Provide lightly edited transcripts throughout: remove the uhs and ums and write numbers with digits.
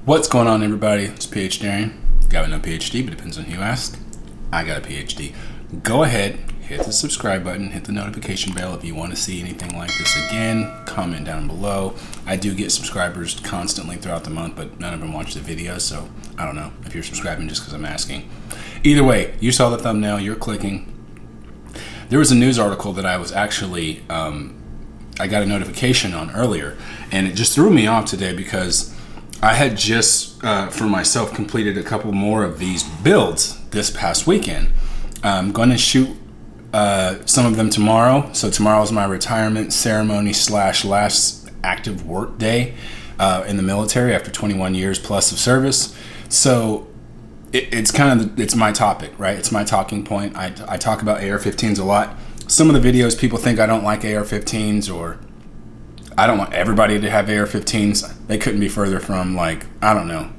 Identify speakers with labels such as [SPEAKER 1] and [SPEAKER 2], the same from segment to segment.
[SPEAKER 1] What's going on, everybody? It's PhDarien. Got no PhD, but depends on who you ask. I got a PhD. Go ahead, hit the subscribe button, hit the notification bell if you want to see anything like this again. Comment down below. I do get subscribers constantly throughout the month, but none of them watch the videos, so I don't know if you're subscribing just because I'm asking. Either way, you saw the thumbnail, you're clicking. There was a news article that I was actually, I got a notification on earlier, and it just threw me off today because I had just, for myself, completed a couple more of these builds this past weekend. I'm going to shoot some of them tomorrow. So tomorrow is my retirement ceremony / last active work day in the military after 21 years plus of service. So it's kind of, it's my topic, right? It's my talking point. I talk about AR-15s a lot. Some of the videos, people think I don't like AR-15s, or I don't want everybody to have AR-15s. They couldn't be further from, like, I don't know.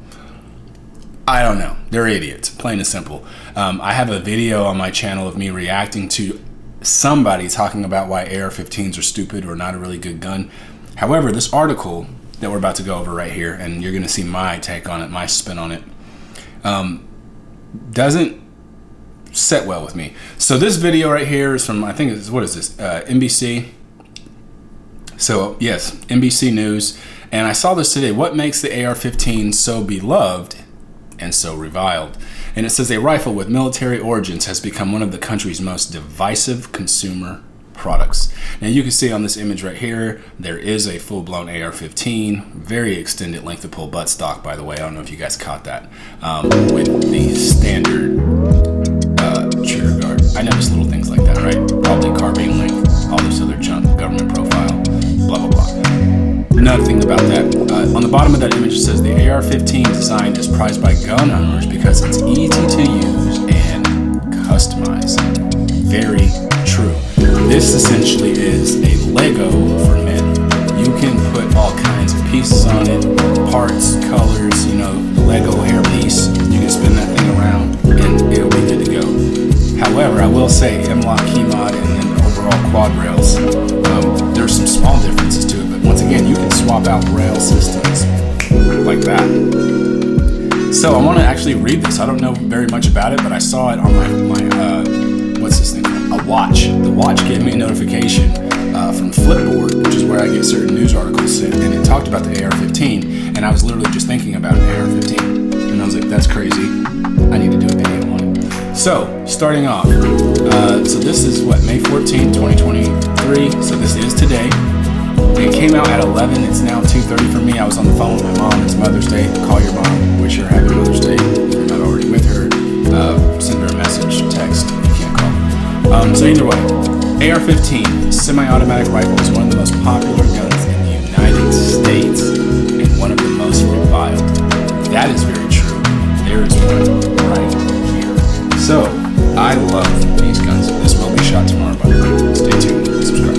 [SPEAKER 1] They're idiots, plain and simple. I have a video on my channel of me reacting to somebody talking about why AR-15s are stupid or not a really good gun. However, this article that we're about to go over right here, and you're going to see my take on it, my spin on it, doesn't set well with me. So this video right here is from, I think it's, what is this, NBC. So yes, NBC News. And I saw this today. What makes the AR-15 so beloved and so reviled? And it says a rifle with military origins has become one of the country's most divisive consumer products. Now you can see on this image right here, there is a full-blown AR-15, very extended length of pull buttstock, by the way. I don't know if you guys caught that, with the standard trigger guard. I noticed little things like that, right? Probably carbine length, all this other junk, government profile, blah, blah, blah. Nothing about that. On the bottom of that image, it says the AR-15 design is prized by gun owners because it's easy to use and customize. Very true. This essentially is a Lego for men. You can put all kinds of pieces on it, parts, colors, you know, the Lego hairpiece. You can spin that thing around and it'll be good to go. However, I will say M-LOK key mod and then overall quad rails, there's some small differences to it, but once again, you can swap out rail systems like that. So I want to actually read this. I don't know very much about it, but I saw it on my what's this thing called? A watch. The watch gave me a notification from Flipboard, which is where I get certain news articles sent, and it talked about the AR-15, and I was literally just thinking about an AR-15, and I was like, that's crazy. I need to do a video on it. So, starting off, so this is what, May 14, 2023, so this is today. It came out at 11, it's now 2:30 for me. I was on the phone with my mom, it's Mother's Day. Call your mom, wish her happy Mother's Day. If you're not already with her, send her a message, text, you can't call. So either way, AR-15 semi-automatic rifle is one of the most popular guns in the United States and one of the most reviled. That is very true. There is one right here. So, I love these guns. This will be shot tomorrow, by the way. Stay tuned, subscribe.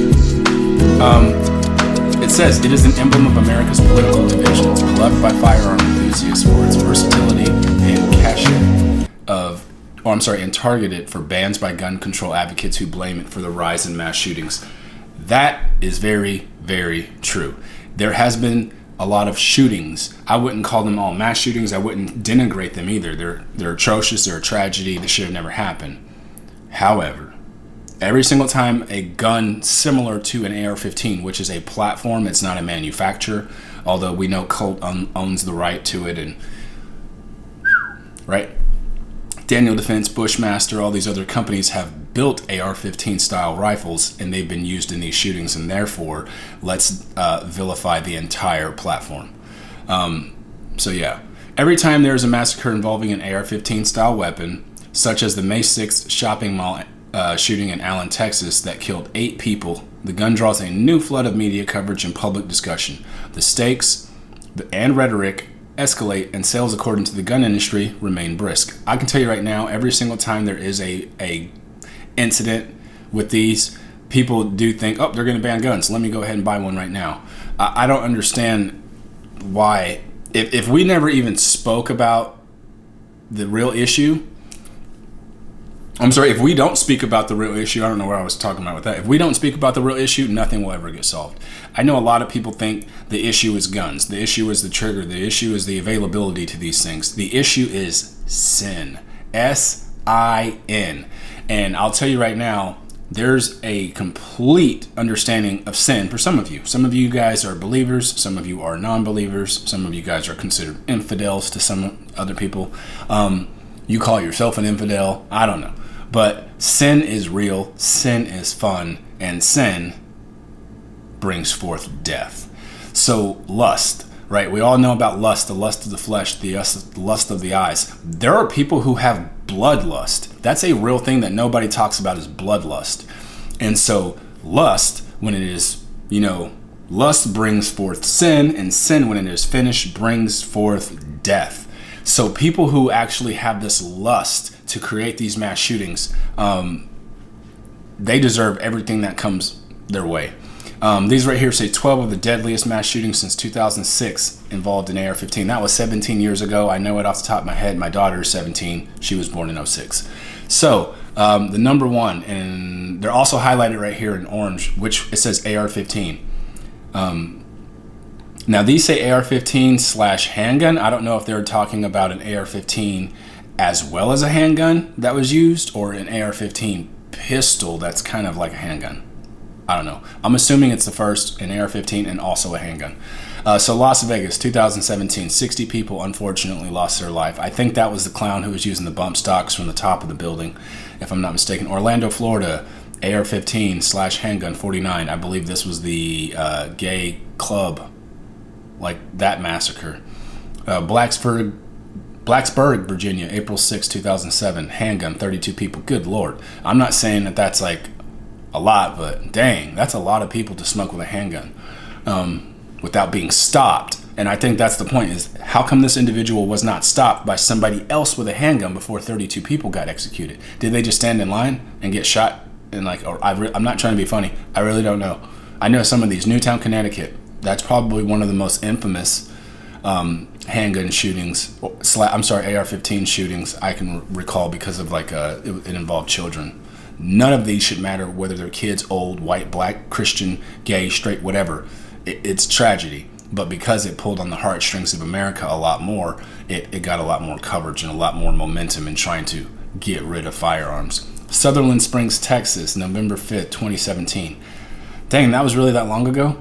[SPEAKER 1] It says, it is an emblem of America's political divisions, beloved by firearm enthusiasts for its versatility and and targeted for bans by gun control advocates who blame it for the rise in mass shootings. That is very, very true. There has been a lot of shootings. I wouldn't call them all mass shootings. I wouldn't denigrate them either. They're atrocious. They're a tragedy. They should have never happened. However, every single time a gun similar to an AR-15, which is a platform, it's not a manufacturer, although we know Colt owns the right to it, and right? Daniel Defense, Bushmaster, all these other companies have built AR-15 style rifles, and they've been used in these shootings, and therefore let's vilify the entire platform. So yeah, every time there's a massacre involving an AR-15 style weapon, such as the May 6th shopping mall shooting in Allen, Texas that killed 8 people, the gun draws a new flood of media coverage and public discussion. The stakes and rhetoric escalate, and sales, according to the gun industry, remain brisk. I can tell you right now, every single time there is a incident with these, people do think, oh, they're going to ban guns. Let me go ahead and buy one right now. I don't understand why. If we never even spoke about the real issue, I'm sorry, if we don't speak about the real issue, I don't know what I was talking about with that. If we don't speak about the real issue, nothing will ever get solved. I know a lot of people think the issue is guns. The issue is the trigger. The issue is the availability to these things. The issue is sin. S-I-N. And I'll tell you right now, there's a complete understanding of sin for some of you. Some of you guys are believers. Some of you are non-believers. Some of you guys are considered infidels to some other people. You call yourself an infidel. I don't know. But sin is real, sin is fun, and sin brings forth death. So lust, right? We all know about lust, the lust of the flesh, the lust of the eyes. There are people who have bloodlust. That's a real thing that nobody talks about, is bloodlust. And so lust, when it is, lust brings forth sin, and sin, when it is finished, brings forth death. So people who actually have this lust to create these mass shootings, they deserve everything that comes their way. These right here say 12 of the deadliest mass shootings since 2006 involved an AR-15. That was 17 years ago. I know it off the top of my head. My daughter is 17. She was born in 2006. So the number one, and they're also highlighted right here in orange, which it says AR-15. Now these say AR-15 / handgun. I don't know if they're talking about an AR-15 as well as a handgun that was used, or an AR-15 pistol that's kind of like a handgun. I don't know. I'm assuming it's the first, an AR-15 and also a handgun. So Las Vegas, 2017, 60 people unfortunately lost their life. I think that was the clown who was using the bump stocks from the top of the building, if I'm not mistaken. Orlando, Florida, AR-15 / handgun 49. I believe this was the gay club, like that massacre. Blacksburg, Virginia, April 6, 2007, handgun, 32 people. Good Lord. I'm not saying that that's like a lot, but dang, that's a lot of people to smoke with a handgun without being stopped. And I think that's the point, is how come this individual was not stopped by somebody else with a handgun before 32 people got executed? Did they just stand in line and get shot? And I'm not trying to be funny. I really don't know. I know some of these, Newtown, Connecticut, that's probably one of the most infamous handgun shootings, AR-15 shootings I can recall, because of it involved children. None of these should matter whether they're kids, old, white, black, Christian, gay, straight, whatever. It's tragedy. But because it pulled on the heartstrings of America a lot more, it got a lot more coverage and a lot more momentum in trying to get rid of firearms. Sutherland Springs, Texas, November 5th, 2017. Dang, that was really that long ago?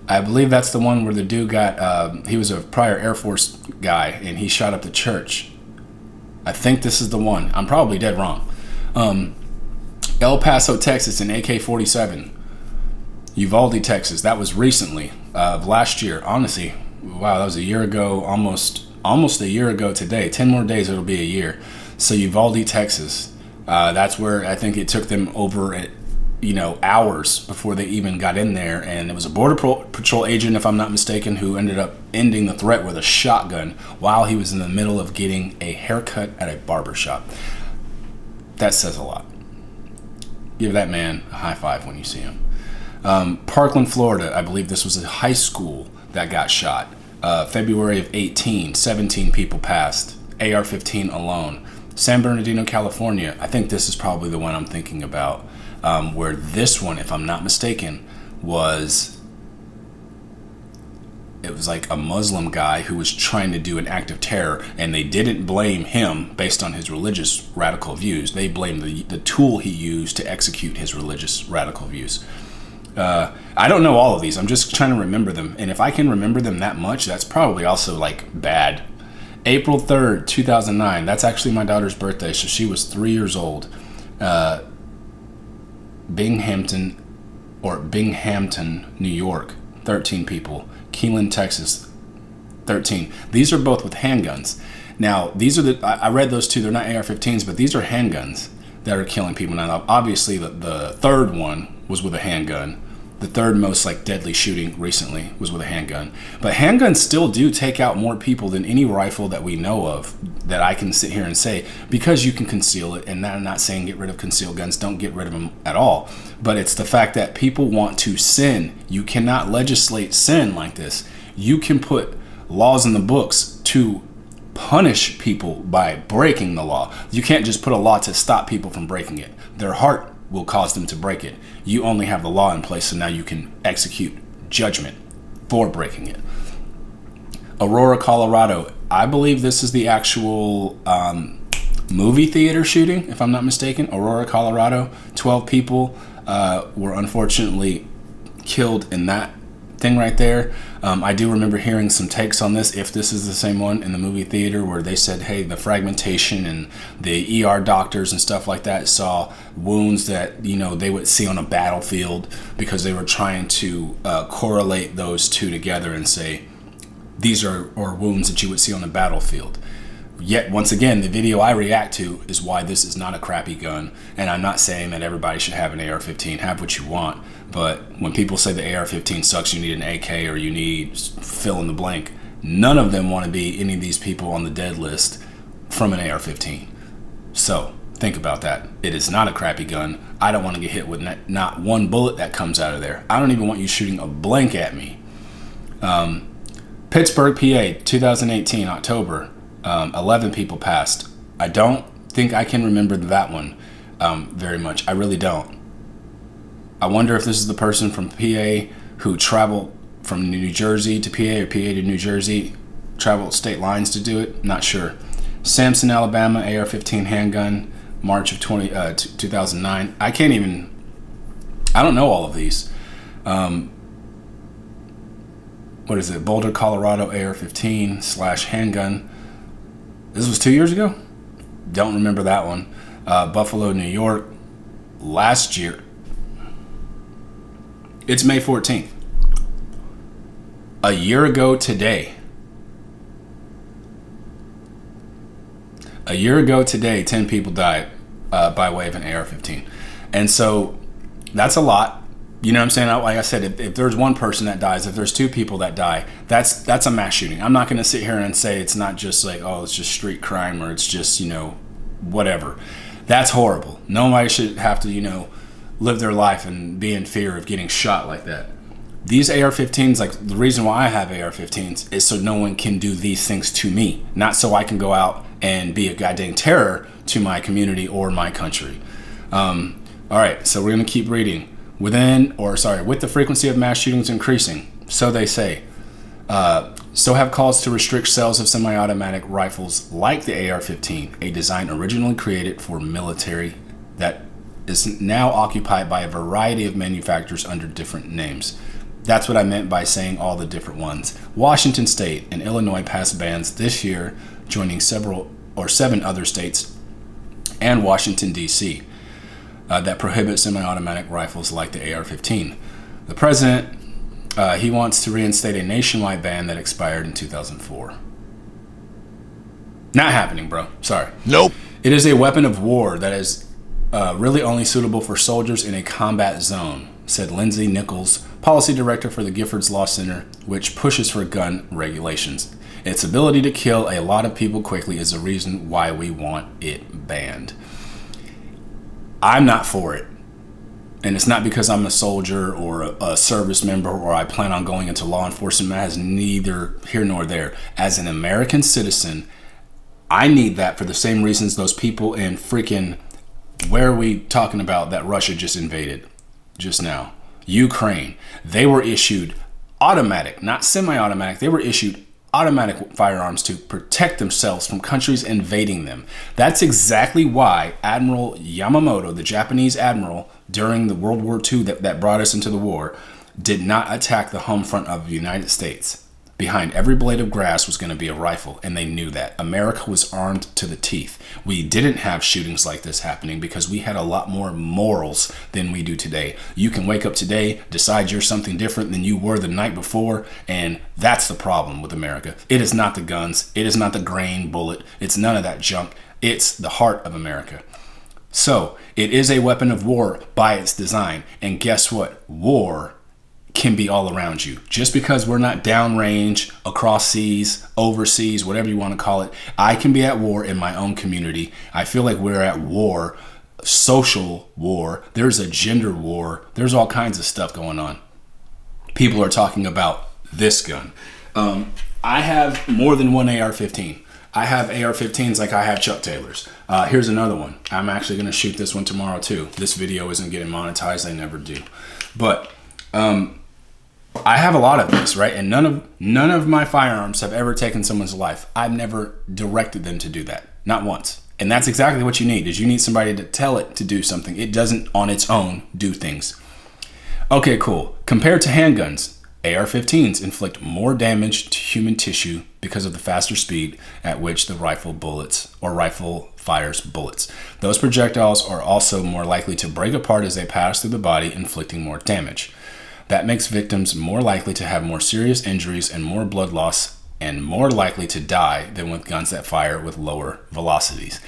[SPEAKER 1] I believe that's the one where the dude got, he was a prior Air Force guy, and he shot up the church. I think this is the one. I'm probably dead wrong. El Paso, Texas, an AK-47. Uvalde, Texas. That was recently, of last year. Honestly, wow, that was a year ago, almost a year ago today. 10 more days, it'll be a year. So Uvalde, Texas. That's where I think it took them over hours before they even got in there, and it was a border patrol agent, if I'm not mistaken, who ended up ending the threat with a shotgun while he was in the middle of getting a haircut at a barber shop. That says a lot. Give that man a high five when you see him. Parkland, Florida, I believe this was a high school that got shot. February of 18, 17 people passed. AR-15 alone. San Bernardino, California, I think this is probably the one I'm thinking about. Where this one, if I'm not mistaken, it was like a Muslim guy who was trying to do an act of terror, and they didn't blame him based on his religious radical views. They blamed the tool he used to execute his religious radical views. I don't know all of these. I'm just trying to remember them, and if I can remember them that much, that's probably also bad. April 3rd, 2009. That's actually my daughter's birthday, so she was 3 years old. Binghamton, New York, 13 people. Keelan, Texas, 13. These are both with handguns. Now, these are I read those two. They're not AR-15s, but these are handguns that are killing people. Now, obviously, the third one was with a handgun. The third most deadly shooting recently was with a handgun. But handguns still do take out more people than any rifle that we know of, that I can sit here and say, because you can conceal it. And I'm not saying get rid of concealed guns. Don't get rid of them at all. But it's the fact that people want to sin. You cannot legislate sin like this. You can put laws in the books to punish people by breaking the law. You can't just put a law to stop people from breaking it. Their heart will cause them to break it. You only have the law in place, so now you can execute judgment for breaking it. Aurora, Colorado. I believe this is the actual movie theater shooting, if I'm not mistaken. Aurora, Colorado. 12 people were unfortunately killed in that thing right there. I do remember hearing some takes on this, if this is the same one in the movie theater, where they said, hey, the fragmentation and the ER doctors and stuff like that saw wounds that, you know, they would see on a battlefield, because they were trying to correlate those two together and say, these are wounds that you would see on the battlefield. Yet, once again, the video I react to is why this is not a crappy gun. And I'm not saying that everybody should have an AR-15. Have what you want. But when people say the AR-15 sucks, you need an AK or you need fill in the blank, none of them want to be any of these people on the dead list from an AR-15. So, think about that. It is not a crappy gun. I don't want to get hit with not one bullet that comes out of there. I don't even want you shooting a blank at me. Pittsburgh, PA, 2018, October. 11 people passed. I don't think I can remember that one very much. I really don't. I wonder if this is the person from PA who traveled from New Jersey to PA or PA to New Jersey, traveled state lines to do it. Not sure. Samson, Alabama, AR-15 handgun, March of 2009. I don't know all of these. What is it? Boulder, Colorado, AR-15 / handgun. This was 2 years ago? Don't remember that one. Buffalo, New York, last year. It's May 14th. A year ago today. A year ago today, 10 people died by way of an AR-15. And so that's a lot. You know what I'm saying? Like I said, if there's one person that dies, if there's two people that die, that's a mass shooting. I'm not going to sit here and say it's not just like, oh, it's just street crime or it's just, you know, whatever. That's horrible. Nobody should have to, you know, live their life and be in fear of getting shot like that. These AR-15s, like the reason why I have AR-15s is so no one can do these things to me, not so I can go out and be a goddamn terror to my community or my country. All right, so we're going to keep reading. With the frequency of mass shootings increasing, so they say, so have calls to restrict sales of semi-automatic rifles like the AR-15, a design originally created for military that is now occupied by a variety of manufacturers under different names. That's what I meant by saying all the different ones. Washington State and Illinois passed bans this year, joining 7 other states and Washington, D.C., that prohibit semi-automatic rifles like the AR-15. The president, he wants to reinstate a nationwide ban that expired in 2004. Not happening, bro. Sorry.
[SPEAKER 2] Nope.
[SPEAKER 1] It is a weapon of war that is really only suitable for soldiers in a combat zone, said Lindsay Nichols, policy director for the Giffords Law Center, which pushes for gun regulations. Its ability to kill a lot of people quickly is the reason why we want it banned. I'm not for it. And it's not because I'm a soldier or a service member or I plan on going into law enforcement. That has neither here nor there. As an American citizen, I need that for the same reasons those people in freaking, where are we talking about that Russia just invaded just now? Ukraine. They were issued automatic, not semi-automatic. They were issued automatic firearms to protect themselves from countries invading them. That's exactly why Admiral Yamamoto, the Japanese admiral during the World War II that brought us into the war, did not attack the home front of the United States. Behind every blade of grass was going to be a rifle, and they knew that. America was armed to the teeth. We didn't have shootings like this happening because we had a lot more morals than we do today. You can wake up today, decide you're something different than you were the night before, and that's the problem with America. It is not the guns. It is not the grain bullet. It's none of that junk. It's the heart of America. So, it is a weapon of war by its design, and guess what? War can be all around you. Just because we're not downrange, across seas, overseas, whatever you want to call it, I can be at war in my own community. I feel like we're at war, social war. There's a gender war. There's all kinds of stuff going on. People are talking about this gun. I have more than one AR-15. I have AR-15s like I have Chuck Taylors. Here's another one. I'm actually going to shoot this one tomorrow too. This video isn't getting monetized. I never do. But I have a lot of this, right? And none of my firearms have ever taken someone's life. I've never directed them to do that. Not once. And that's exactly what you need, is you need somebody to tell it to do something. It doesn't on its own do things. Okay, cool. Compared to handguns, AR-15s inflict more damage to human tissue because of the faster speed at which the rifle fires bullets. Those projectiles are also more likely to break apart as they pass through the body, inflicting more damage. That makes victims more likely to have more serious injuries and more blood loss, and more likely to die than with guns that fire with lower velocities.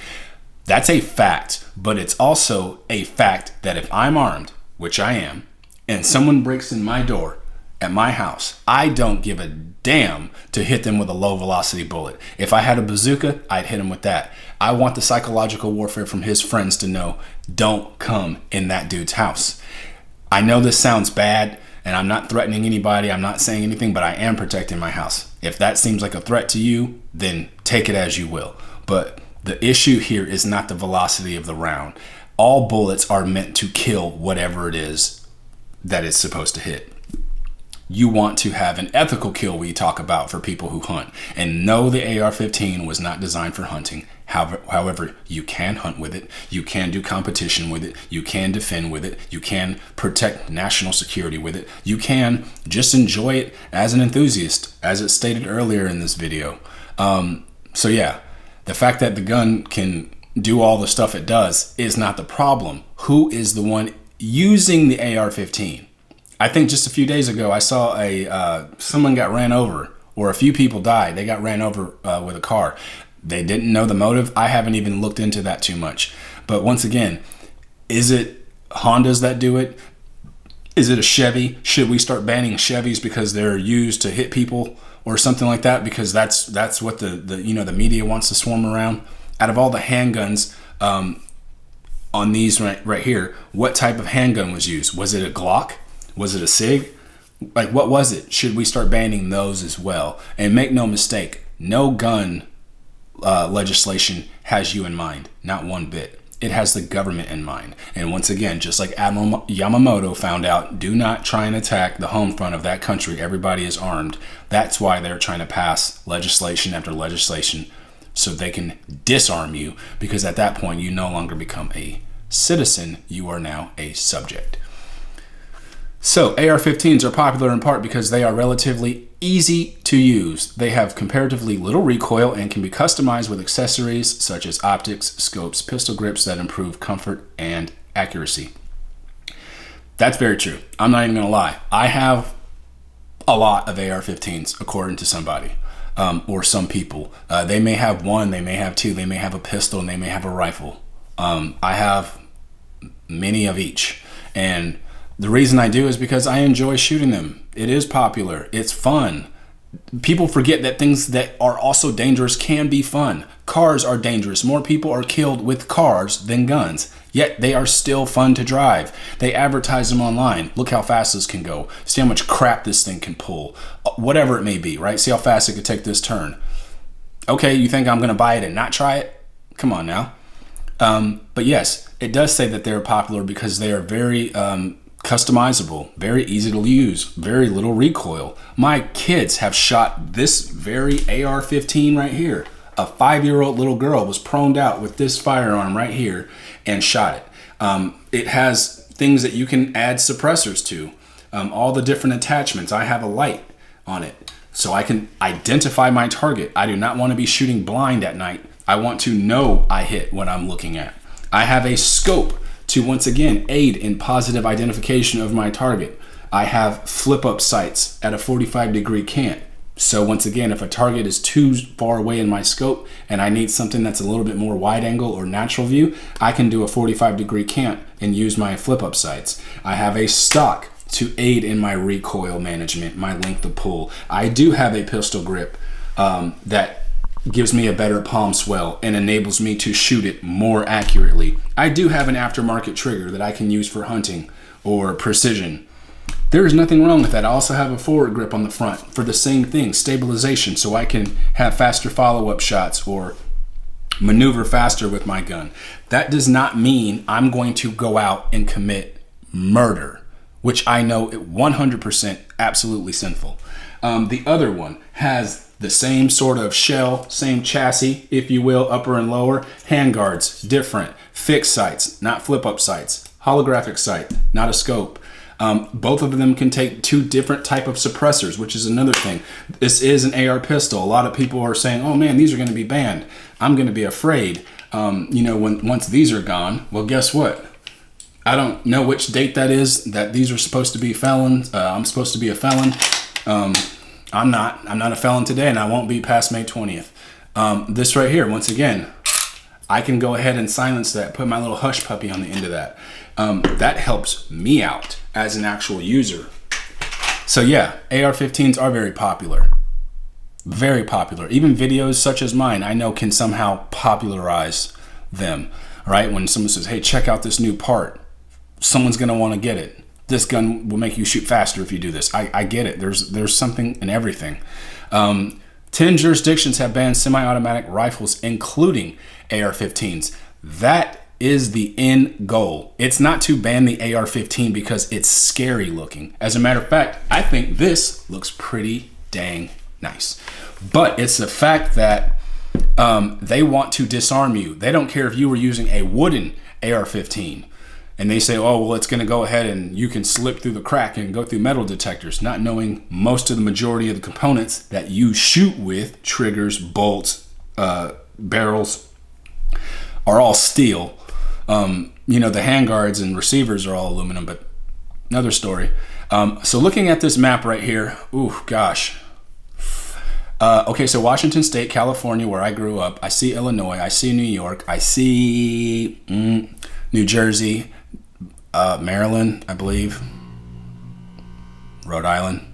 [SPEAKER 1] That's a fact, but it's also a fact that if I'm armed, which I am, and someone breaks in my door at my house, I don't give a damn to hit them with a low velocity bullet. If I had a bazooka, I'd hit him with that. I want the psychological warfare from his friends to know, don't come in that dude's house. I know this sounds bad, and I'm not threatening anybody. I'm not saying anything, but I am protecting my house. If that seems like a threat to you, then take it as you will. But the issue here is not the velocity of the round. All bullets are meant to kill whatever it is that it's supposed to hit. You want to have an ethical kill we talk about for people who hunt. And no, the AR-15 was not designed for hunting. However, you can hunt with it. You can do competition with it. You can defend with it. You can protect national security with it. You can just enjoy it as an enthusiast, as it stated earlier in this video. So yeah, the fact that the gun can do all the stuff it does is not the problem. Who is the one using the AR-15? I think just a few days ago, I saw someone got ran over, or a few people died. They got ran over with a car. They didn't know the motive. I haven't even looked into that too much. But once again, is it Hondas that do it? Is it a Chevy? Should we start banning Chevys because they're used to hit people or something like that? Because that's what the media wants to swarm around. Out of all the handguns on these right here, what type of handgun was used? Was it a Glock? Was it a SIG? Like, what was it? Should we start banning those as well? And make no mistake, no gun legislation has you in mind, not one bit. It has the government in mind. And once again, just like Admiral Yamamoto found out, do not try and attack the home front of that country. Everybody is armed. That's why they're trying to pass legislation after legislation so they can disarm you, because at that point you no longer become a citizen, you are now a subject. So AR-15s are popular in part because they are relatively easy to use. They have comparatively little recoil and can be customized with accessories such as optics, scopes, pistol grips that improve comfort and accuracy. That's very true. I'm not even gonna lie. I have a lot of AR-15s according to somebody or some people. They may have one, they may have two, they may have a pistol, and they may have a rifle. I have many of each. And the reason I do is because I enjoy shooting them. It is popular. It's fun. People forget that things that are also dangerous can be fun. Cars are dangerous. More people are killed with cars than guns. Yet they are still fun to drive. They advertise them online. Look how fast this can go. See how much crap this thing can pull. Whatever it may be, right? See how fast it could take this turn. Okay, you think I'm going to buy it and not try it? Come on now. But yes, it does say that they're popular because they are very customizable, very easy to use, very little recoil. My kids have shot this very AR-15 right here. A 5-year-old little girl was proned out with this firearm right here and shot it. It has things that you can add suppressors to, all the different attachments. I have a light on it so I can identify my target. I do not want to be shooting blind at night. I want to know I hit what I'm looking at. I have a scope to once again aid in positive identification of my target. I have flip-up sights at a 45-degree cant. So once again, if a target is too far away in my scope and I need something that's a little bit more wide angle or natural view, I can do a 45-degree cant and use my flip-up sights. I have a stock to aid in my recoil management, my length of pull. I do have a pistol grip that gives me a better palm swell and enables me to shoot it more accurately. I do have an aftermarket trigger that I can use for hunting or precision. There is nothing wrong with that. I also have a forward grip on the front for the same thing, stabilization, so I can have faster follow-up shots or maneuver faster with my gun. That does not mean I'm going to go out and commit murder, which I know 100% absolutely sinful. The other one has the same sort of shell, same chassis, if you will, upper and lower. Handguards, different. Fixed sights, not flip-up sights. Holographic sight, not a scope. Both of them can take two different type of suppressors, which is another thing. This is an AR pistol. A lot of people are saying, oh man, these are going to be banned. I'm going to be afraid, once these are gone. Well, guess what? I don't know which date that is, that these are supposed to be felons. I'm supposed to be a felon. I'm not a felon today, and I won't be past May 20th. This right here, once again, I can go ahead and silence that, put my little hush puppy on the end of that. That helps me out as an actual user. So yeah, AR-15s are very popular. Very popular. Even videos such as mine, I know, can somehow popularize them, right? When someone says, hey, check out this new part, someone's gonna wanna get it. This gun will make you shoot faster if you do this. I get it. There's something in everything. 10 jurisdictions have banned semi-automatic rifles, including AR-15s. That is the end goal. It's not to ban the AR-15 because it's scary looking. As a matter of fact, I think this looks pretty dang nice. But it's the fact that they want to disarm you. They don't care if you were using a wooden AR-15. And they say, oh, well, it's going to go ahead and you can slip through the crack and go through metal detectors, not knowing most of the majority of the components that you shoot with, triggers, bolts, barrels, are all steel. The handguards and receivers are all aluminum, but another story. So looking at this map right here, ooh, gosh. Okay, so Washington State, California, where I grew up. I see Illinois. I see New York. I see New Jersey. Maryland, I believe, Rhode Island,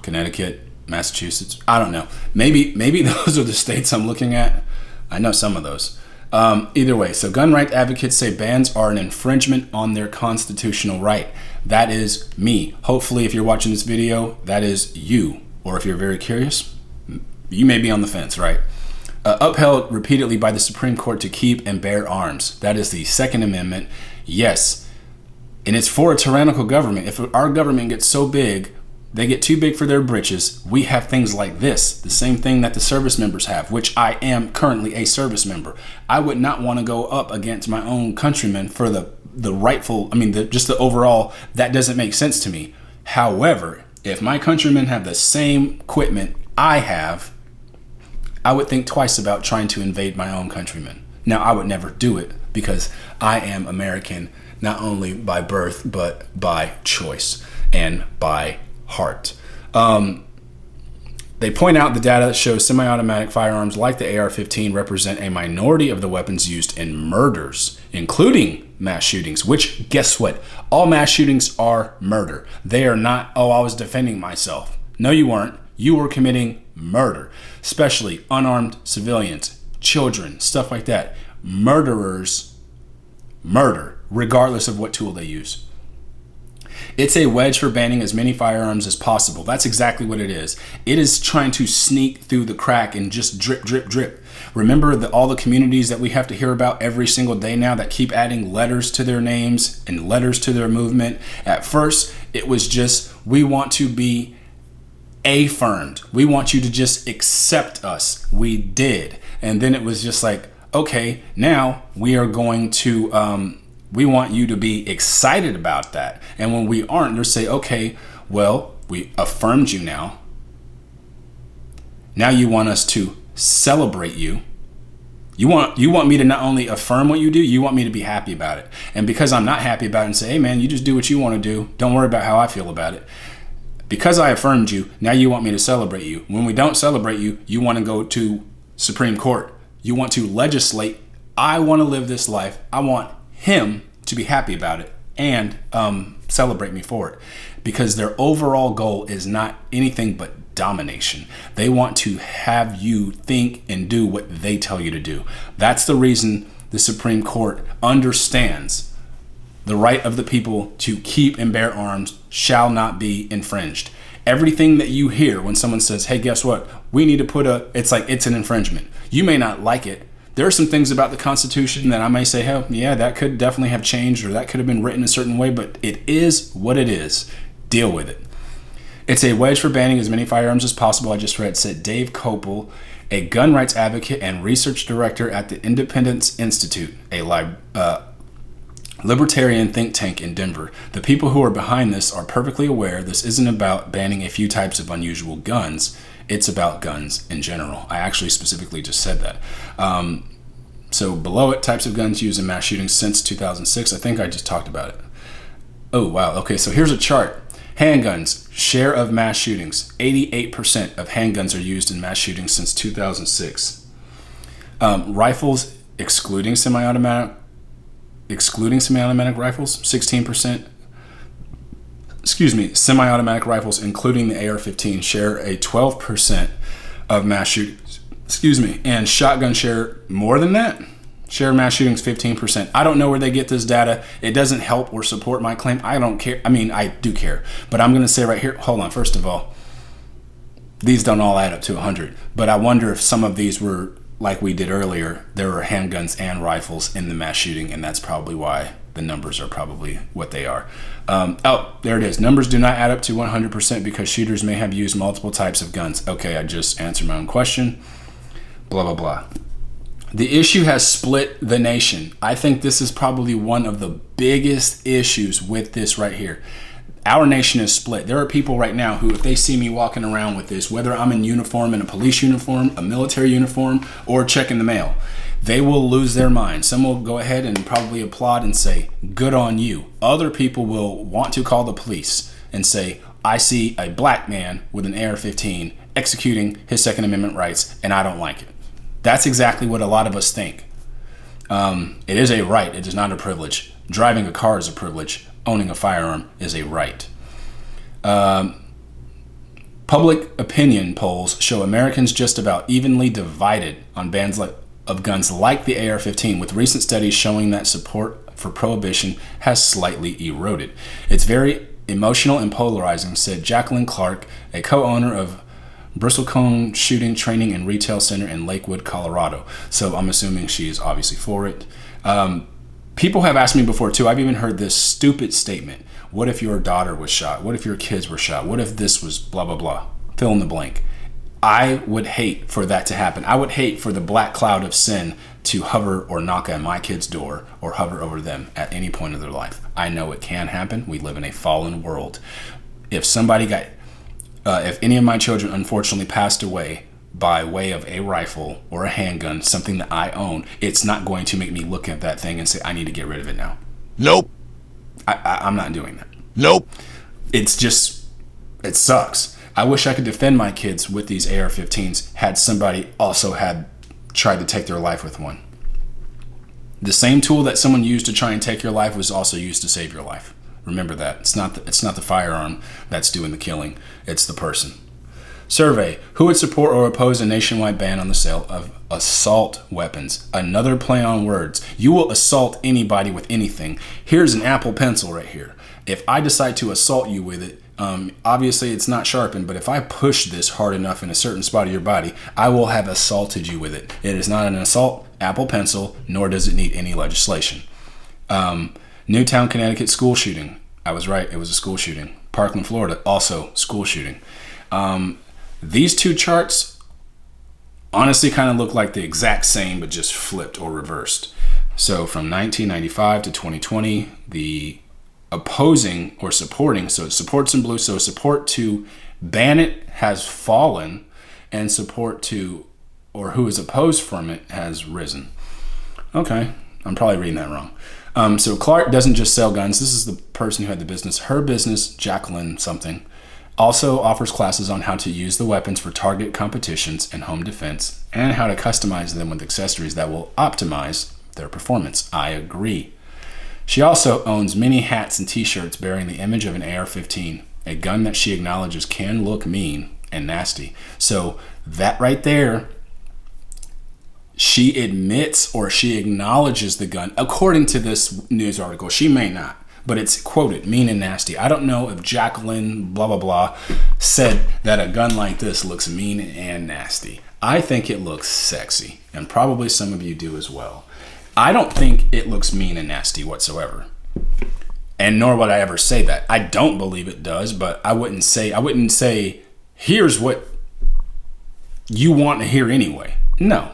[SPEAKER 1] Connecticut, Massachusetts. I don't know. Maybe those are the states I'm looking at. I know some of those. Either way, so gun rights advocates say bans are an infringement on their constitutional right. That is me. Hopefully, if you're watching this video, that is you. Or if you're very curious, you may be on the fence, right? Upheld repeatedly by the Supreme Court to keep and bear arms. That is the Second Amendment. Yes, and it's for a tyrannical government. If our government gets so big, they get too big for their britches, we have things like this, the same thing that the service members have, which I am currently a service member. I would not want to go up against my own countrymen for the rightful, just the overall, that doesn't make sense to me. However, if my countrymen have the same equipment I have, I would think twice about trying to invade my own countrymen. Now, I would never do it because I am American, not only by birth, but by choice and by heart. They point out the data that shows semi-automatic firearms like the AR-15 represent a minority of the weapons used in murders, including mass shootings, which, guess what? All mass shootings are murder. They are not, oh, I was defending myself. No, you weren't. You were committing murder, especially unarmed civilians, children, stuff like that. Murderers murder, regardless of what tool they use. It's a wedge for banning as many firearms as possible. That's exactly what it is. It is trying to sneak through the crack and just drip, drip, drip. Remember all the communities that we have to hear about every single day now that keep adding letters to their names and letters to their movement? At first, it was just, we want to be affirmed. We want you to just accept us. We did. And then it was just like, okay, now we are going to, we want you to be excited about that. And when we aren't, they'll say, okay, well, we affirmed you now. Now you want us to celebrate you. You want me to not only affirm what you do, you want me to be happy about it. And because I'm not happy about it and say, hey man, you just do what you want to do. Don't worry about how I feel about it. Because I affirmed you, now you want me to celebrate you. When we don't celebrate you, you want to go to Supreme Court. You want to legislate. I want to live this life. I want him to be happy about it and celebrate me for it, because their overall goal is not anything but domination. They want to have you think and do what they tell you to do. That's the reason the Supreme Court understands The right of the people to keep and bear arms shall not be infringed. Everything that you hear when someone says, hey, guess what? We need to put it's like it's an infringement. You may not like it. There are some things about the Constitution that I may say, oh, yeah, that could definitely have changed or that could have been written a certain way, but it is what it is. Deal with it. It's a wedge for banning as many firearms as possible. I just read, said Dave Kopel, a gun rights advocate and research director at the Independence Institute, a libertarian think tank in Denver. The people who are behind this are perfectly aware this isn't about banning a few types of unusual guns. It's about guns in general. I actually specifically just said that. So below it, types of guns used in mass shootings since 2006. I think I just talked about it. Oh, wow. Okay, so here's a chart. Handguns, share of mass shootings. 88% of handguns are used in mass shootings since 2006. Rifles, excluding semi-automatic rifles, 16%. Semi-automatic rifles, including the AR-15, share a 12% of mass shootings. And shotgun share more than that. Share mass shootings 15%. I don't know where they get this data. It doesn't help or support my claim. I don't care. I mean, I do care. But I'm going to say right here, hold on. First of all, these don't all add up to 100. But I wonder if some of these were, like we did earlier, there were handguns and rifles in the mass shooting, and that's probably why the numbers are probably what they are. Oh, there it is. Numbers do not add up to 100% because shooters may have used multiple types of guns. Okay, I just answered my own question. Blah, blah, blah. The issue has split the nation. I think this is probably one of the biggest issues with this right here. Our nation is split. There are people right now who, if they see me walking around with this, whether I'm in uniform, in a police uniform, a military uniform, or checking the mail, they will lose their mind. Some will go ahead and probably applaud and say, good on you. Other people will want to call the police and say, I see a black man with an AR-15 executing his Second Amendment rights, and I don't like it. That's exactly what a lot of us think. It is a right. It is not a privilege. Driving a car is a privilege. Owning a firearm is a right. Public opinion polls show Americans just about evenly divided on bans of guns like the AR-15, with recent studies showing that support for prohibition has slightly eroded. It's very emotional and polarizing, said Jacqueline Clark, a co-owner of Bristlecone Shooting Training and Retail Center in Lakewood, Colorado. So I'm assuming she is obviously for it. People have asked me before too. I've even heard this stupid statement. What if your daughter was shot? What if your kids were shot? What if this was blah, blah, blah? Fill in the blank. I would hate for that to happen. I would hate for the black cloud of sin to hover or knock at my kid's door or hover over them at any point of their life. I know it can happen. We live in a fallen world. If any of my children unfortunately passed away by way of a rifle or a handgun, something that I own, it's not going to make me look at that thing and say, I need to get rid of it now.
[SPEAKER 2] Nope.
[SPEAKER 1] I'm not doing that.
[SPEAKER 2] Nope.
[SPEAKER 1] It's just, it sucks. I wish I could defend my kids with these AR-15s had somebody also had tried to take their life with one. The same tool that someone used to try and take your life was also used to save your life. Remember that. It's not the firearm that's doing the killing. It's the person. Survey. Who would support or oppose a nationwide ban on the sale of assault weapons? Another play on words. You will assault anybody with anything. Here's an Apple Pencil right here. If I decide to assault you with it, obviously it's not sharpened, but if I push this hard enough in a certain spot of your body, I will have assaulted you with it. It is not an assault Apple Pencil, nor does it need any legislation. Newtown, Connecticut school shooting. I was right. It was a school shooting. Parkland, Florida, also school shooting. These two charts honestly kind of look like the exact same, but just flipped or reversed. So from 1995 to 2020, the opposing or supporting, so it supports in blue, so support to ban it has fallen, and support to, or who is opposed from it, has risen. Okay, I'm probably reading that wrong. So Clark doesn't just sell guns. This is the person who had the business. Her business, Jacqueline something, also offers classes on how to use the weapons for target competitions and home defense, and how to customize them with accessories that will optimize their performance. I agree. She also owns many hats and t-shirts bearing the image of an AR-15, a gun that she acknowledges can look mean and nasty. So that right there, She admits or she acknowledges the gun. According to this news article, she may not, but it's quoted, mean and nasty. I don't know if Jacqueline blah, blah, blah said that a gun like this looks mean and nasty. I think it looks sexy, and probably some of you do as well. I don't think it looks mean and nasty whatsoever. And nor would I ever say that. I don't believe it does, but I wouldn't say, here's what you want to hear anyway. No.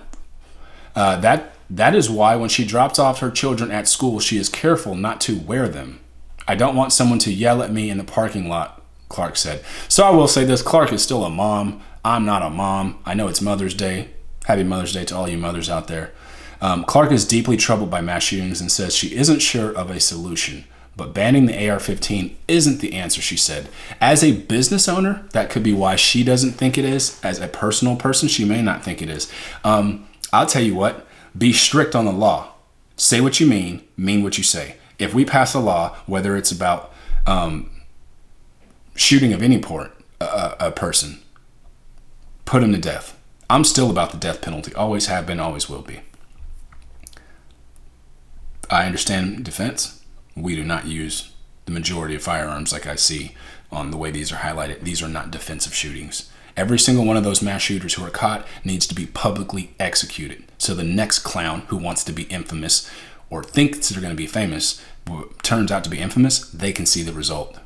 [SPEAKER 1] That is why when she drops off her children at school, she is careful not to wear them. I don't want someone to yell at me in the parking lot, Clark said. So I will say this, Clark is still a mom. I'm not a mom. I know it's Mother's Day. Happy Mother's Day to all you mothers out there. Clark is deeply troubled by mass shootings and says she isn't sure of a solution. But banning the AR-15 isn't the answer, she said. As a business owner, that could be why she doesn't think it is. As a personal person, she may not think it is. I'll tell you what, be strict on the law. Say what you mean what you say. If we pass a law, whether it's about shooting of any a person, put him to death. I'm still about the death penalty. Always have been, always will be. I understand defense. We do not use the majority of firearms like I see on the way these are highlighted. These are not defensive shootings. Every single one of those mass shooters who are caught needs to be publicly executed. So the next clown who wants to be infamous or thinks they're going to be famous, turns out to be infamous, they can see the result.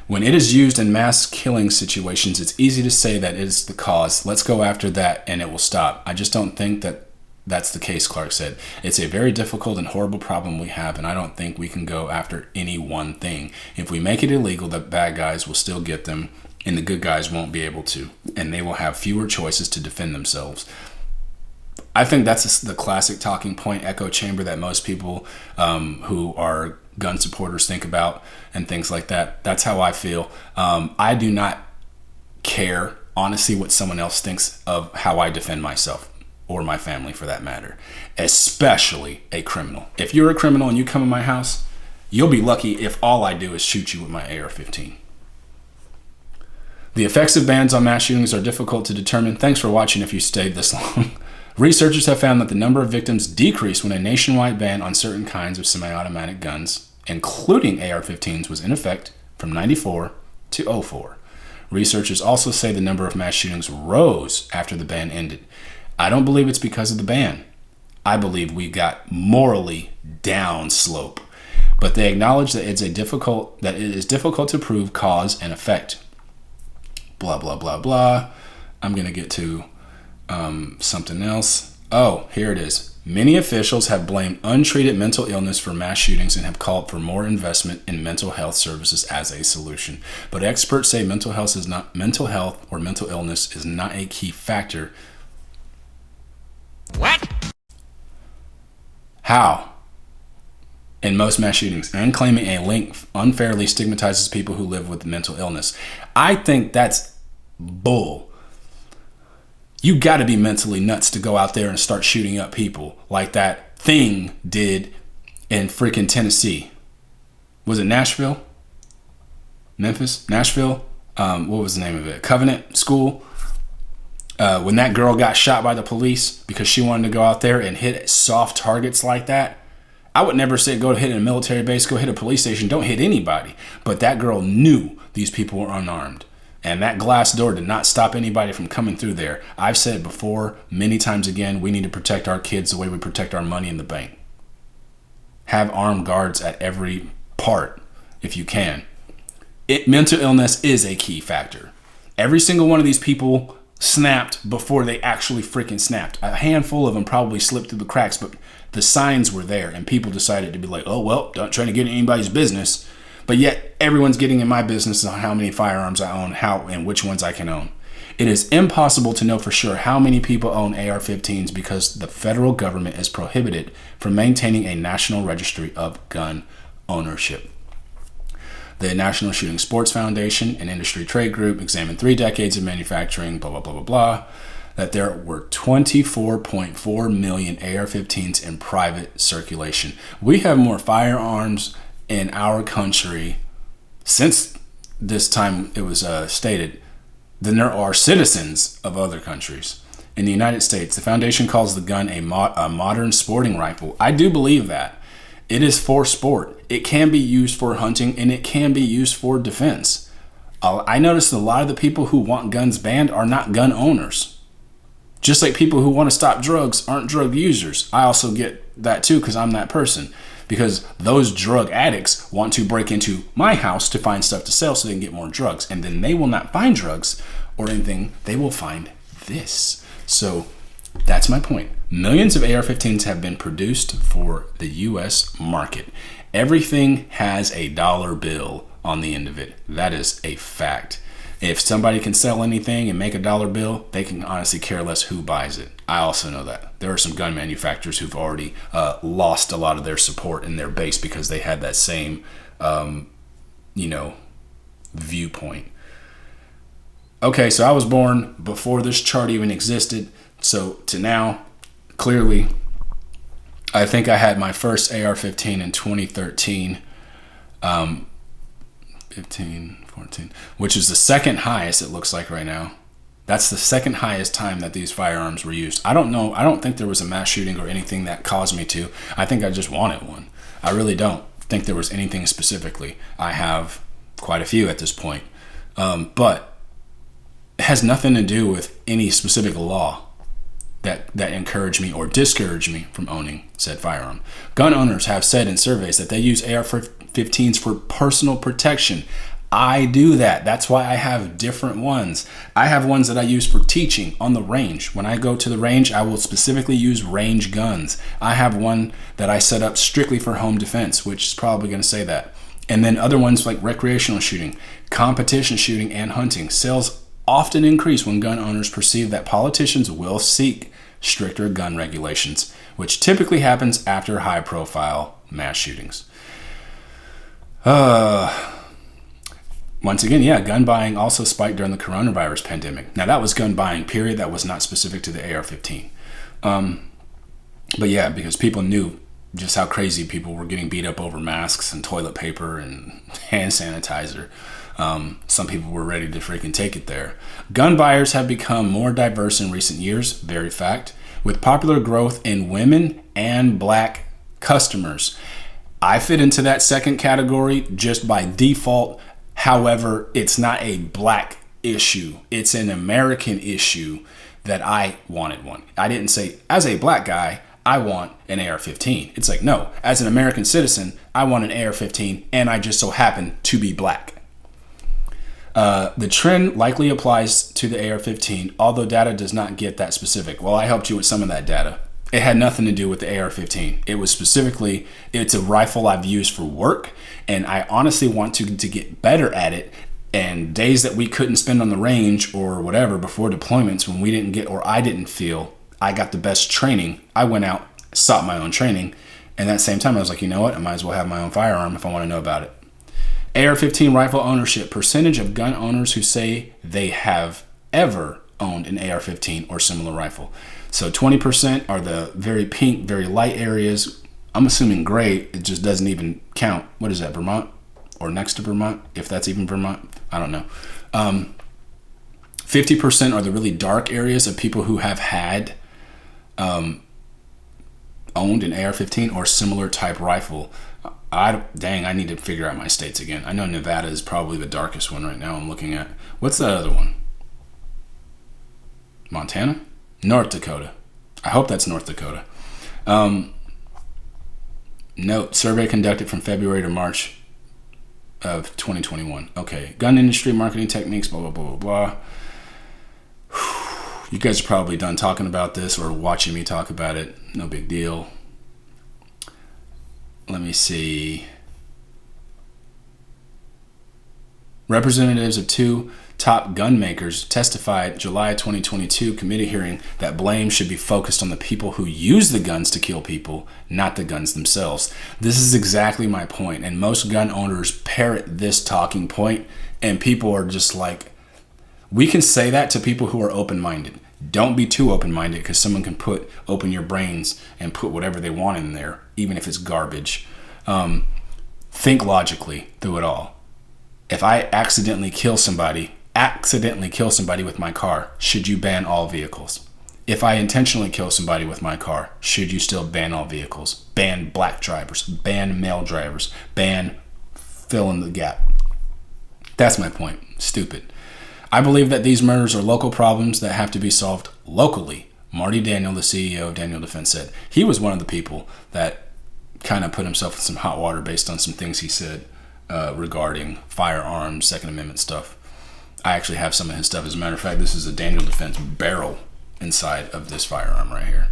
[SPEAKER 1] When it is used in mass killing situations, it's easy to say that it is the cause. Let's go after that and it will stop. I just don't think that that's the case, Clark said. It's a very difficult and horrible problem we have, and I don't think we can go after any one thing. If we make it illegal, the bad guys will still get them, and the good guys won't be able to, and they will have fewer choices to defend themselves. I think that's the classic talking point echo chamber that most people who are gun supporters think about and things like that. That's how I feel. I do not care, honestly, what someone else thinks of how I defend myself or my family for that matter, especially a criminal. If you're a criminal and you come in my house, you'll be lucky if all I do is shoot you with my AR-15. The effects of bans on mass shootings are difficult to determine. Thanks for watching if you stayed this long. Researchers have found that the number of victims decreased when a nationwide ban on certain kinds of semi-automatic guns, including AR-15s, was in effect from 94 to 04. Researchers also say the number of mass shootings rose after the ban ended. I don't believe it's because of the ban. I believe we got morally down slope. But they acknowledge that it is difficult to prove cause and effect. Blah, blah, blah, blah. I'm going to get to something else. Oh, here it is. Many officials have blamed untreated mental illness for mass shootings and have called for more investment in mental health services as a solution. But experts say mental health or mental illness is not a key factor.
[SPEAKER 2] What?
[SPEAKER 1] How? In most mass shootings, and claiming a link unfairly stigmatizes people who live with mental illness. I think that's bull. You got to be mentally nuts to go out there and start shooting up people like that thing did in freaking Tennessee. Was it Nashville? Memphis? Nashville? What was the name of it? Covenant School? When that girl got shot by the police because she wanted to go out there and hit soft targets like that. I would never say go hit a military base, go hit a police station, don't hit anybody. But that girl knew these people were unarmed. And that glass door did not stop anybody from coming through there. I've said it before, many times again, we need to protect our kids the way we protect our money in the bank. Have armed guards at every part if you can. Mental illness is a key factor. Every single one of these people snapped before they actually freaking snapped. A handful of them probably slipped through the cracks, but the signs were there and people decided to be like, oh, well, don't try to get in anybody's business. But yet everyone's getting in my business on how many firearms I own, how and which ones I can own. It is impossible to know for sure how many people own AR-15s because the federal government is prohibited from maintaining a national registry of gun ownership. The National Shooting Sports Foundation, an industry trade group, examined 3 decades of manufacturing, blah, blah, blah, blah, blah, that there were 24.4 million AR-15s in private circulation. We have more firearms in our country since this time it was stated than there are citizens of other countries. in the United States. The foundation calls the gun a modern sporting rifle. I do believe that. It is for sport. It can be used for hunting, and it can be used for defense. I noticed a lot of the people who want guns banned are not gun owners. Just like people who want to stop drugs aren't drug users. I also get that too, because I'm that person. Because those drug addicts want to break into my house to find stuff to sell so they can get more drugs. And then they will not find drugs or anything. They will find this. So that's my point. Millions of AR-15s have been produced for the U.S. market. Everything has a dollar bill on the end of it. That is a fact. If somebody can sell anything and make a dollar bill, they can honestly care less who buys it. I also know that. There are some gun manufacturers who've already lost a lot of their support in their base because they had that same, viewpoint. Okay, so I was born before this chart even existed. So to now, clearly, I think I had my first AR-15 in 2013. 15, 14, which is the second highest, it looks like right now. That's the second highest time that these firearms were used. I don't know. I don't think there was a mass shooting or anything that caused me to. I think I just wanted one. I really don't think there was anything specifically. I have quite a few at this point. But it has nothing to do with any specific law that encouraged me or discouraged me from owning said firearm. Gun owners have said in surveys that they use AR-15s for personal protection. I do that. That's why I have different ones. I have ones that I use for teaching on the range. When I go to the range, I will specifically use range guns. I have one that I set up strictly for home defense, which is probably going to say that. And then other ones like recreational shooting, competition shooting, and hunting. Sales often increase when gun owners perceive that politicians will seek stricter gun regulations, which typically happens after high-profile mass shootings. Once again, yeah, gun buying also spiked during the coronavirus pandemic. Now, that was gun buying, period. That was not specific to the AR-15. But yeah, because people knew just how crazy people were getting beat up over masks and toilet paper and hand sanitizer. Some people were ready to freaking take it there. Gun buyers have become more diverse in recent years, very fact, with popular growth in women and black customers. I fit into that second category just by default. However, it's not a black issue. It's an American issue that I wanted one. I didn't say, as a black guy, I want an AR-15. It's like, no, as an American citizen, I want an AR-15, and I just so happen to be black. The trend likely applies to the AR-15, although data does not get that specific. Well, I helped you with some of that data. It had nothing to do with the AR-15. It was specifically, it's a rifle I've used for work, and I honestly want to get better at it. And days that we couldn't spend on the range or whatever before deployments, when we didn't get, or I didn't feel I got the best training, I went out, sought my own training, and at the same time I was like, you know what, I might as well have my own firearm if I want to know about it. AR-15 rifle ownership, percentage of gun owners who say they have ever owned an AR-15 or similar rifle. So 20% are the very pink, very light areas. I'm assuming gray, it just doesn't even count. What is that, Vermont? Or next to Vermont, if that's even Vermont? I don't know. 50% are the really dark areas of people who have had owned an AR-15 or similar type rifle. I need to figure out my states again. I know Nevada is probably the darkest one right now I'm looking at. What's that other one? Montana? North Dakota. I hope that's North Dakota. Note, survey conducted from February to March of 2021. Okay, gun industry marketing techniques, blah, blah, blah, blah, blah. You guys are probably done talking about this or watching me talk about it. No big deal. Let me see. Representatives of two top gun makers testified July 2022 committee hearing that blame should be focused on the people who use the guns to kill people, not the guns themselves. This is exactly my point, and most gun owners parrot this talking point, and people are just like, we can say that to people who are open-minded. Don't be too open-minded, because someone can open your brains and put whatever they want in there, even if it's garbage. Think logically through it all. If I accidentally kill somebody with my car, should you ban all vehicles? If I intentionally kill somebody with my car, should you still ban all vehicles? Ban black drivers, ban male drivers, ban fill in the gap. That's my point. Stupid. I believe that these murders are local problems that have to be solved locally. Marty Daniel, the CEO of Daniel Defense, said he was one of the people that kind of put himself in some hot water based on some things he said regarding firearms, Second Amendment stuff. I actually have some of his stuff. As a matter of fact, this is a Daniel Defense barrel inside of this firearm right here.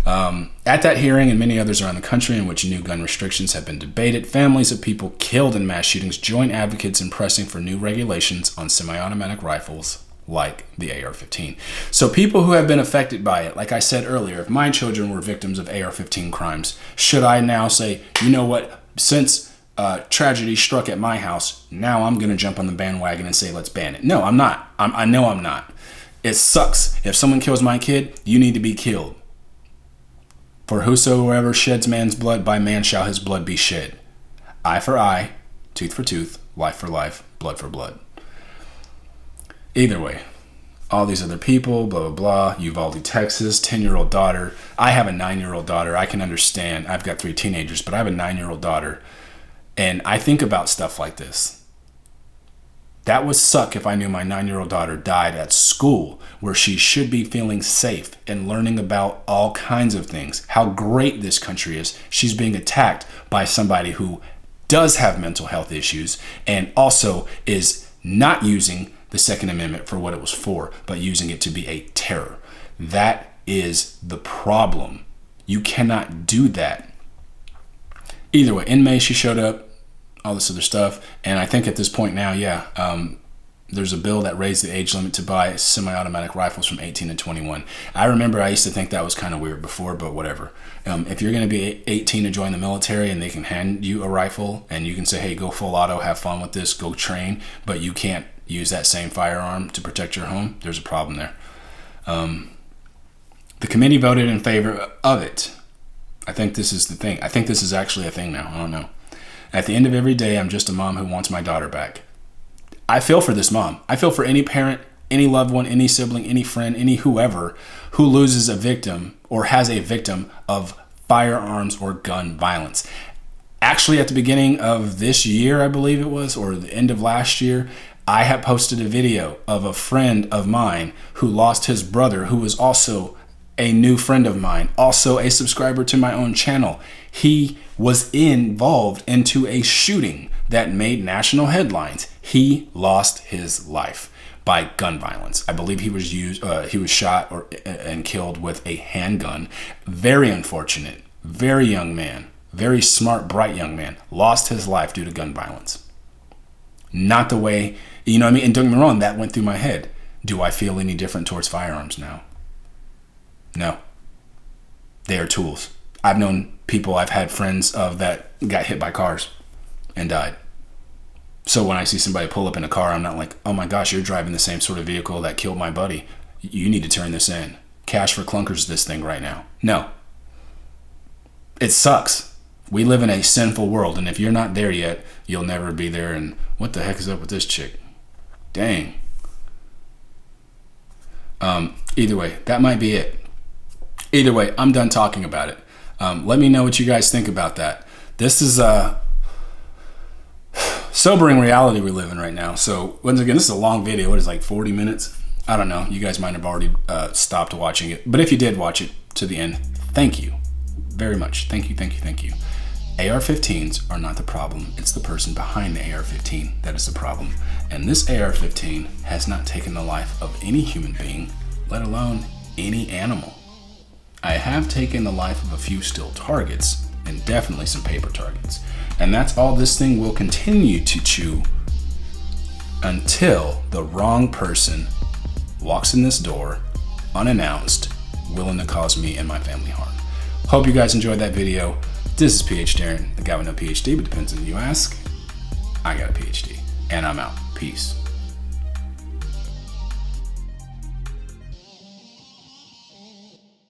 [SPEAKER 1] At that hearing and many others around the country in which new gun restrictions have been debated, families of people killed in mass shootings join advocates in pressing for new regulations on semi-automatic rifles like the AR-15. So people who have been affected by it, like I said earlier, if my children were victims of AR-15 crimes, should I now say, you know what, since tragedy struck at my house, now I'm going to jump on the bandwagon and say, let's ban it? No, I'm not. I know I'm not. It sucks. If someone kills my kid, you need to be killed. For whosoever sheds man's blood, by man shall his blood be shed. Eye for eye, tooth for tooth, life for life, blood for blood. Either way, all these other people, blah, blah, blah, Uvalde, Texas, 10-year-old daughter. I have a 9-year-old daughter. I can understand. I've got 3 teenagers, but I have a 9-year-old daughter. And I think about stuff like this. That would suck if I knew my 9-year-old daughter died at school where she should be feeling safe and learning about all kinds of things. How great this country is. She's being attacked by somebody who does have mental health issues and also is not using the Second Amendment for what it was for, but using it to be a terror. That is the problem. You cannot do that. Either way, in May she showed up, all this other stuff, and I think at this point now, there's a bill that raised the age limit to buy semi-automatic rifles from 18 to 21. I remember I used to think that was kind of weird before, but whatever. If you're going to be 18 to join the military and they can hand you a rifle and you can say, hey, go full auto, have fun with this, go train, but you can't use that same firearm to protect your home, there's a problem there. The committee voted in favor of it. I think this is the thing. I think this is actually a thing now. I don't know. At the end of every day, I'm just a mom who wants my daughter back. I feel for this mom. I feel for any parent, any loved one, any sibling, any friend, any whoever who loses a victim or has a victim of firearms or gun violence. Actually, at the beginning of this year, I believe it was, or the end of last year, I had posted a video of a friend of mine who lost his brother, who was also a new friend of mine, also a subscriber to my own channel. He was involved into a shooting that made national headlines. He lost his life by gun violence. I believe he was shot and killed with a handgun. Very unfortunate, very young man, very smart, bright young man, lost his life due to gun violence. Not the way, you know what I mean? And don't get me wrong, that went through my head. Do I feel any different towards firearms now? No. They are tools. I've known people, I've had friends of that got hit by cars and died. So when I see somebody pull up in a car, I'm not like, oh my gosh, you're driving the same sort of vehicle that killed my buddy. You need to turn this in. Cash for clunkers this thing right now. No. It sucks. We live in a sinful world, and if you're not there yet, you'll never be there. And what the heck is up with this chick? Dang. Either way, that might be it. Either way, I'm done talking about it. Let me know what you guys think about that. This is a sobering reality we live in right now. So once again, this is a long video. What is it, like 40 minutes? I don't know. You guys might have already stopped watching it. But if you did watch it to the end, thank you very much. Thank you, thank you, thank you. AR-15s are not the problem. It's the person behind the AR-15 that is the problem. And this AR-15 has not taken the life of any human being, let alone any animal. I have taken the life of a few still targets and definitely some paper targets. And that's all this thing will continue to chew until the wrong person walks in this door unannounced, willing to cause me and my family harm. Hope you guys enjoyed that video. This is PhDarien, the guy with no PhD, but depends on who you ask. I got a PhD, and I'm out. Peace.